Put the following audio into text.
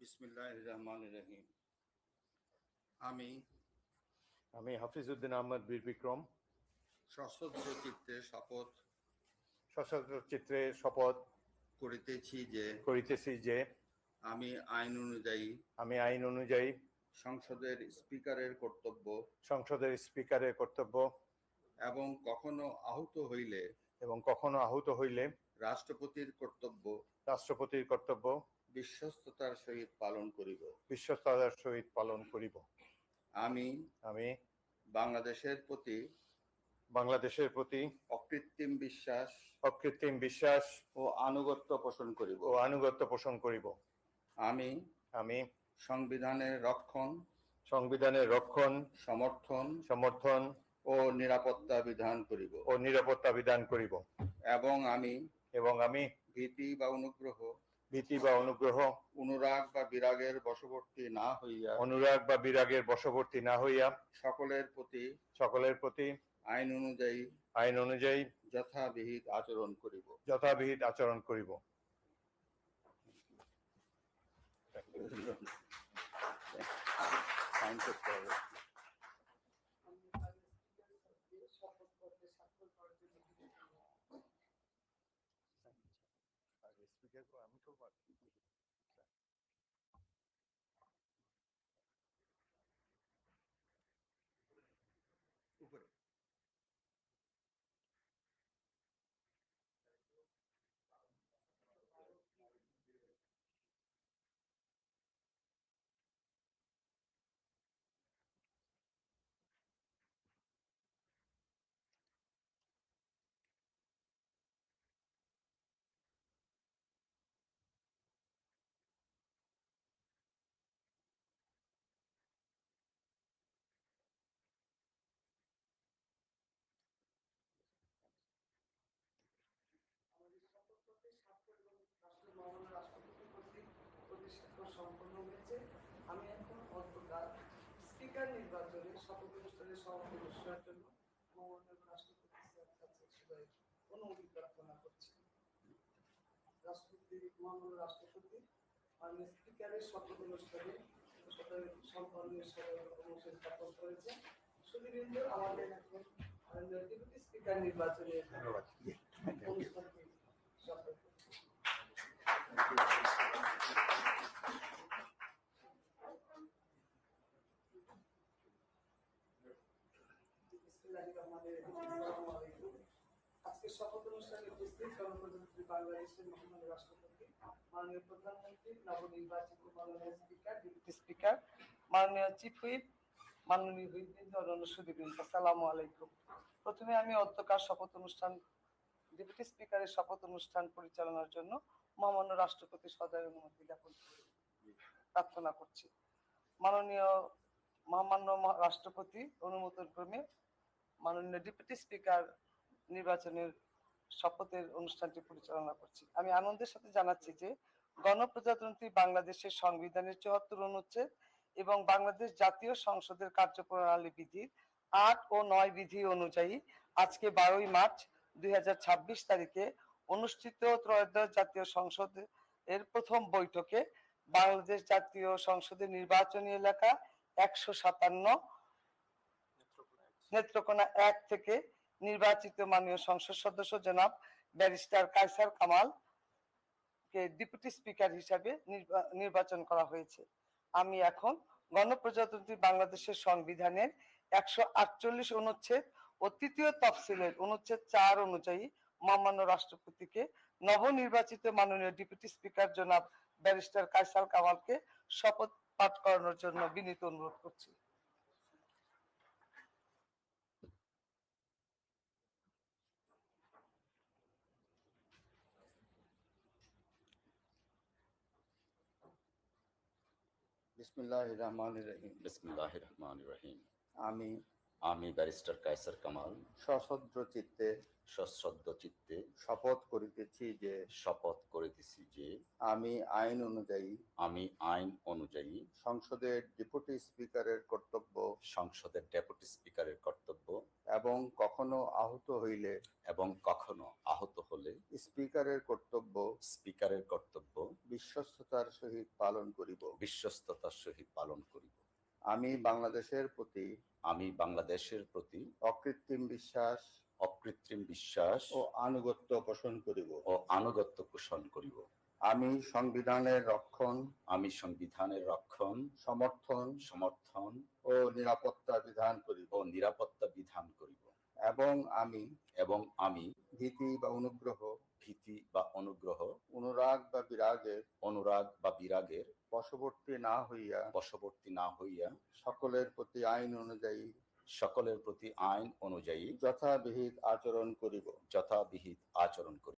বিসমিল্লাহির রহমানির রহিম। আমি হাফিজউদ্দিন আহমদ বীর বিক্রম সশস্ত্র চিত্তে শপথ করিতেছি যে আমি আইন অনুযায়ী সংসদের স্পিকারের কর্তব্য এবং কখনো আহত হইলে রাষ্ট্রপতির কর্তব্য বিশ্বস্ততার সহিত পালন করিব। আমি বাংলাদেশের প্রতি অকৃত্রিম বিশ্বাস ও আনুগত্য পোষণ করিব। আমি সংবিধানের রক্ষণ সমর্থন ও নিরাপত্তা বিধান করিব এবং আমি ভীতি বা অনুগ্রহ অনুরাগ বা বিরাগের বশবর্তী না হইয়া সকলের প্রতি আইন অনুযায়ী যথাবিহিত আচরণ করিব। আমি এখন অন্তকাল স্পিকার নির্বাচনে শপথ অনুষ্ঠানের সভাপতি ঘোষণার জন্য মহামান্য রাষ্ট্রপতির কাছে অনুমতি প্রার্থনা করছি। মহামান্য রাষ্ট্রপতি মাননীয় স্পিকারের শপথ অনুষ্ঠানে সম্মানীয় সভাপতি স্থাপন করেছেন। শুধুবৃন্দ আমাদের এখন ডেপুটি স্পিকার নির্বাচনের অনুষ্ঠানটি শপথ করছি। আজকে শপথ অনুষ্ঠানে উপস্থিত গণপ্রজাতন্ত্রী বাংলাদেশের মহামান্য রাষ্ট্রপতি, মাননীয় প্রধানমন্ত্রী, নবনির্বাচিত মাননীয় স্পিকার, ডেপুটি স্পিকার, মাননীয় চিফ হুইপ, মাননীয় হুইপবৃন্দ, অন্যান্য সুধীবৃন্দ, আসসালামু আলাইকুম। প্রথমে আমি অধ্যকার শপথ অনুষ্ঠান ডেপুটি স্পিকারের শপথ অনুষ্ঠান পরিচালনার জন্য মহামান্য রাষ্ট্রপতি সদয় অনুমতি জ্ঞাপন প্রার্থনা করছি। মহামান্য রাষ্ট্রপতি অনুমোদন ক্রমে মাননীয় ডেপুটি স্পিকার নির্বাচনের শপথের অনুষ্ঠানটি পরিচালনা করছি। আমি আনন্দের সাথে জানাচ্ছি যে গণপ্রজাতন্ত্রী বাংলাদেশের সংবিধানের ৭৪ অনুচ্ছেদ এবং বাংলাদেশ জাতীয় সংসদের কার্যপ্রণালী বিধির ৮ ও ৯ বিধি অনুযায়ী আজকে ১২ই মার্চ ২০২৬ তারিখে অনুষ্ঠিত ত্রয়োদশ জাতীয় সংসদ এর প্রথম বৈঠকে বাংলাদেশ জাতীয় সংসদের নির্বাচনী এলাকা ১৫৭ নেত্রকোনা ১ থেকে নির্বাচিত মাননীয় সংসদ সদস্য জনাব ব্যারিস্টার কায়সার কামাল কে ডেপুটি স্পিকার হিসাবে নির্বাচন করা হয়েছে। আমি এখন গণপ্রজাতন্ত্রী বাংলাদেশের সংবিধানের ১৪৮ অনুচ্ছেদ ও তৃতীয় তফসিলের অনুচ্ছেদ ৪ অনুযায়ী মহামান্য রাষ্ট্রপতিকে নবনির্বাচিত মাননীয় ডেপুটি স্পিকার জনাব ব্যারিস্টার কায়সার কামালকে শপথ পাঠ করানোর জন্য বিনীত অনুরোধ করছি। বিসমিল্লাহির রহমানির রহিম। আমি ব্যারিস্টার কায়সার কামাল সশ্রদ্ধ চিত্তে শপথ করিতেছি যে আমি আইন অনুযায়ী সংসদের ডেপুটি স্পিকারের কর্তব্য এবং কখনো আহত হইলে স্পিকারের কর্তব্য বিশ্বস্ততার সহিত পালন করিব। বিশ্বস্ততার সহিত পালন করিব। আমি বাংলাদেশের প্রতি আমি বাংলাদেশের প্রতি অকৃত্রিম বিশ্বাস অকৃত্রিম বিশ্বাস ও আনুগত্য পোষণ করিব। ও আনুগত্য পোষণ করিব। আমি সংবিধানের রক্ষণ, আমি সংবিধানের রক্ষণ, সমর্থন সমর্থন ও নিরাপত্তা বিধান করিব। ও নিরাপত্তা বিধান করিব। এবং আমি এবং আমি ভীতি বা অনুগ্রহ, ভীতি বা অনুগ্রহ, অনুরাগ বা বিরাগের অনুরাগ বা বিরাগের বশবর্তী না হইয়া বশবর্তী না হইয়া সকলের প্রতি আইন অনুযায়ী সকলের প্রতি আইন অনুযায়ী যথাবিহিত আচরণ করিব। যথাবিহিত আচরণ করিব।